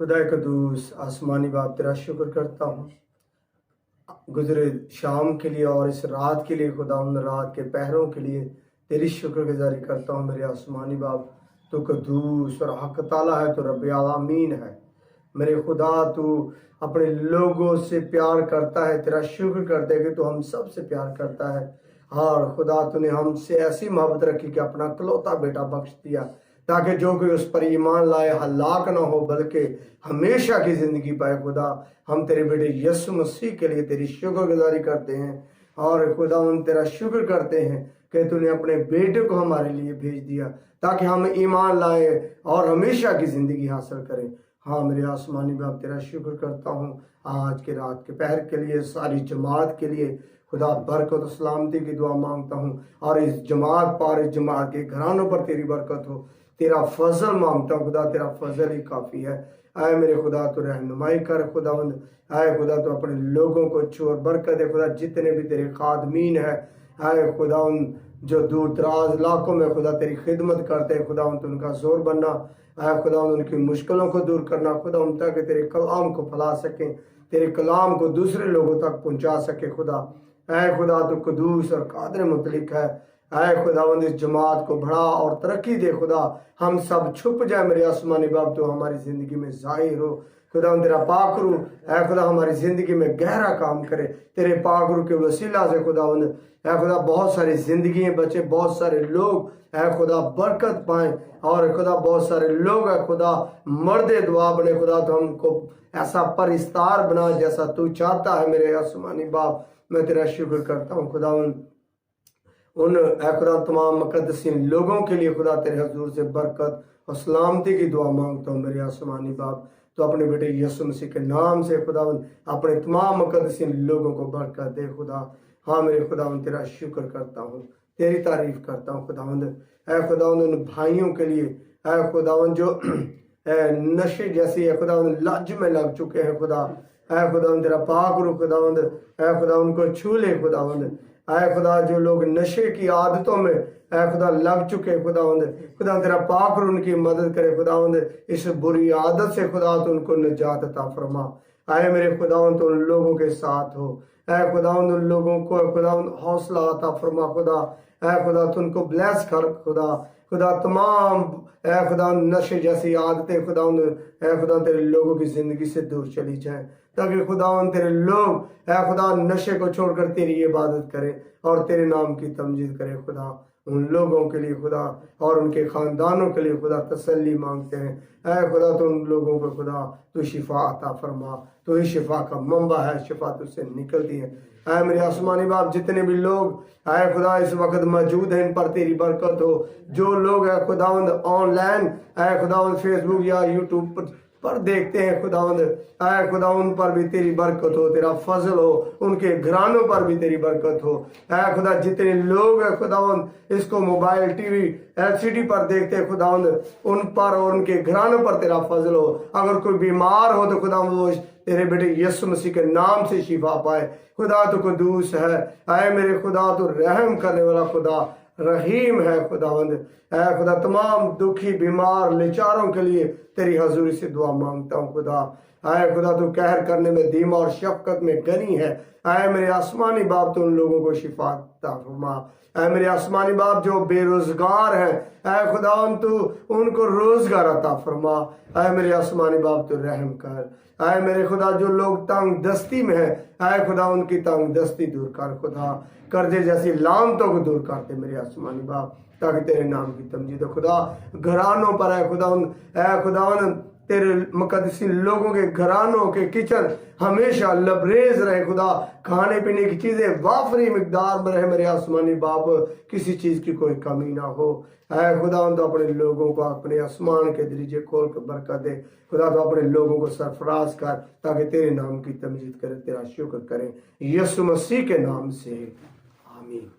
खुदा कदूस आसमानी बाप तेरा शुक्र करता हूँ गुजरे शाम के लिए और इस रात के लिए। खुदा उन रात के पहरों के लिए तेरी शुक्रगुजारी करता हूँ मेरे आसमानी बाप। तो कदूस और हक ताला है, तो रब आमीन है। मेरे खुदा तू अपने लोगों से प्यार करता है, तेरा शुक्र करते हैं कि तू हम सब से प्यार करता है। और खुदा तूने हमसे ऐसी मोहब्बत रखी कि अपना इकलौता बेटा बख्श दिया, ताकि जो कोई उस पर ईमान लाए हलाक ना हो बल्कि हमेशा की ज़िंदगी पाए। खुदा हम तेरे बेटे यीशु मसीह के लिए तेरी शुक्रगुजारी करते हैं और खुदा हम तेरा शुक्र करते हैं कि तूने अपने बेटे को हमारे लिए भेज दिया ताकि हम ईमान लाए और हमेशा की ज़िंदगी हासिल करें। हाँ मेरे आसमानी बाप तेरा शुक्र करता हूँ आज के रात के पहर के लिए, सारी जमात के लिए। खुदा बरकत और सलामती की दुआ मांगता हूँ और इस जमात पर, इस जमात के घरानों पर तेरी बरकत हो। तेरा फजल मांगता हूँ खुदा, तेरा फजल ही काफ़ी है। आए मेरे खुदा तो रहनुमाई कर खुदावंद। आए खुदा तो अपने लोगों को छोड़ बरकत है खुदा। जितने भी तेरे खादमीन है आए खुदा उन जो दूर दराज इलाकों में खुदा तेरी खिदमत करते हैं खुदा उन उनका जोर बनना। आए खुदा उनकी मुश्किलों को दूर करना खुदा उन तक तेरे कलाम को फैला सकें, तेरे कलाम को दूसरे लोगों तक पहुंचा सके खुदा। ऐ खुदा तो कदूस और कादर मुतलिक है। ऐ खुदावंद इस जमात को बढ़ा और तरक्की दे खुदा। हम सब छुप जाए मेरे आसमानी बाप, तो हमारी ज़िंदगी में ज़ाहिर हो खुदा। तेरा पाकरू ऐ खुदा हमारी ज़िंदगी में गहरा काम करे तेरे पाकरू के वसीला से खुदावंद। ऐ खुदा बहुत सारी ज़िंदगी बचे, बहुत सारे लोग ऐ खुदा बरकत पाएँ और खुदा बहुत सारे लोग है खुदा मर्द दुआ बने खुदा। तो हमको ऐसा परिस्तार बना जैसा तू चाहता है मेरे आसमानी बाप। मैं तेरा शुक्र करता हूँ खुदा उन ऐ खुदा तमाम मुकद्दसीन लोगों के लिए खुदा तेरे हजूर से बरकत और सलामती की दुआ मांगता हूँ मेरे आसमानी बाप। तो अपने बेटे यीशु मसीह के नाम से खुदा अपने तमाम मुकद्दसीन लोगों को बरकत दे खुदा। हाँ मेरे खुदा तेरा शुक्र करता हूँ, तेरी तारीफ करता हूँ खुदावंद। ऐ खुदावंद उन भाइयों के लिए ऐ खुदावंद जो नशे जैसी है खुदावंद लज में लग चुके हैं खुदा। ऐ खुदावंद तेरा पाक रू खुदावंद ऐ खुदा उनको छू ले खुदावंद। ऐ खुदा जो लोग नशे की आदतों में ऐ खुदा लग चुके खुदावंद, खुदा तेरा पाक रू उनकी मदद करे खुदावंद। इस बुरी आदत से खुदा तो उनको निजात अता फरमा। आए मेरे खुदावंद तो उन लोगों के साथ हो। ऐ खुदावंद उन लोगों को खुदावंद हौसला अता फरमा खुदा। ऐ खुदा तो उनको ब्लेस कर खुदा। खुदा तमाम ऐ खुदा नशे जैसी आदतें खुदावंद ऐ खुदा तेरे लोगों की ज़िंदगी से दूर चली जाए, ताकि खुदावंद तेरे लोग ऐ खुदा नशे को छोड़कर तेरी इबादत करें और तेरे नाम की तमजीद करें खुदा। उन लोगों के लिए खुदा और उनके ख़ानदानों के लिए खुदा तसल्ली मांगते हैं। ऐ खुदा तो उन लोगों को खुदा तो शिफा अता फरमा। तो ही शिफा का मंबा है, शिफा तुझसे निकलती है। ऐ मेरे आसमानी बाप जितने भी लोग ऐ खुदा इस वक्त मौजूद हैं इन पर तेरी बरकत हो। जो लोग है खुदावंद ऑनलाइन ऐ खुदावंद फेसबुक या यूट्यूब पर देखते हैं खुदावंद ऐ खुदा उन पर भी तेरी बरकत हो, तेरा फजल हो। उनके घरानों पर भी तेरी बरकत हो। ऐ खुदा जितने लोग हैं खुदावंद इसको मोबाइल टीवी एलसीडी पर देखते हैं खुदावंद उन पर और उनके घरानों पर तेरा फजल हो। अगर कोई बीमार हो तो खुदावंद वो तेरे बेटे यीशु मसीह के नाम से शिफा पाए। खुदा तो कदूस है। ऐ मेरे खुदा तो रहम करने वाला खुदा रहीम है खुदावंद। ऐ खुदा तमाम दुखी बीमार लाचारों के लिए तेरी हजूरी से दुआ मांगता हूँ खुदा। ऐ खुदा तू कहर करने में धीमा और शफकत में गनी है। ऐ मेरे आसमानी बाप तो उन लोगों को शिफा अता फरमा। ऐ मेरे आसमानी बाप जो बेरोजगार हैं ऐ खुदावंद तू उनको रोजगार अता फरमा। ऐ मेरे आसमानी बाप तो रहम कर। ऐ मेरे खुदा जो लोग तंग दस्ती में है ऐ खुदा उनकी तंग दस्ती दूर कर खुदा। कर्जे जैसी लानतों को दूर करते मेरे आसमानी बाप, ताकि तेरे नाम की तमजीद हो खुदा। घरानों पर है खुदा ऐ खुदावन तेरे मुकद्दसीन लोगों के घरानों के किचन हमेशा लबरेज रहे खुदा। खाने पीने की चीज़ें वाफरी मिकदार में रहे मेरे आसमानी बाप, किसी चीज़ की कोई कमी ना हो। ऐ खुदा तो अपने लोगों को अपने आसमान के दरीजे खोल कर बरकत दे खुदा। तो अपने लोगों को सरफराज कर ताकि तेरे नाम की तमजीद करें, तेरा शुक्र करें यीशु मसीह के नाम से आमीन।